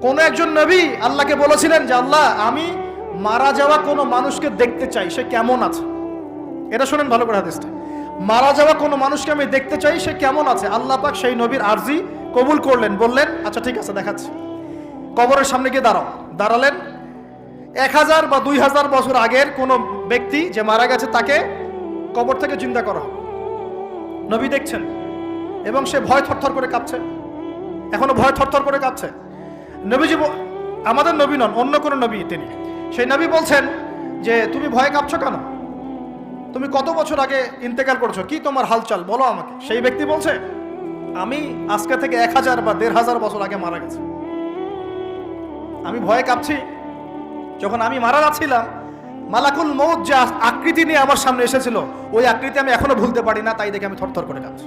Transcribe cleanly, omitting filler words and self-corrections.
কোন একজন নবী আল্লাহকে বলেছিলেন যে আল্লাহ আমি মারা যাওয়া কোনো মানুষকে দেখতে চাই, সে কেমন আছে। এটা শুনেন ভালো করে হাদিসটা, মারা যাওয়া কোনো মানুষকে আমি দেখতে চাই, সে কেমন আছে। আল্লাহ পাক সেই নবীর আরজি কবুল করলেন, বললেন আচ্ছা ঠিক আছে দেখাচ্ছি। কবরের সামনে গিয়ে দাঁড়ালেন। 1000 বা 2000 বছর আগের কোনো ব্যক্তি যে মারা গেছে তাকে কবর থেকে জিন্দা করা হবে। নবী দেখছেন এবং সে ভয় থরথর করে কাঁপছে, এখনো ভয় থরথর করে কাঁপছে। নবীজি আমাদের নবী নন, অন্য কোন নবী তিনি। সেই নবী বলছেন যে তুমি ভয়ে কাঁপছো কেন, তুমি কত বছর আগে ইন্তেকাল করছো, কি তোমার হালচাল বলো আমাকে। সেই ব্যক্তি বলছে আমি আজকে থেকে 1000 বা 1500 বছর আগে মারা গেছি। আমি ভয়ে কাঁপছি, যখন আমি মারা যাচ্ছিলাম মালাকুল মউত যে আকৃতি নিয়ে আমার সামনে এসেছিল, ওই আকৃতি আমি এখনো ভুলতে পারি না, তাই দেখে আমি থরথর করে কাঁপছি।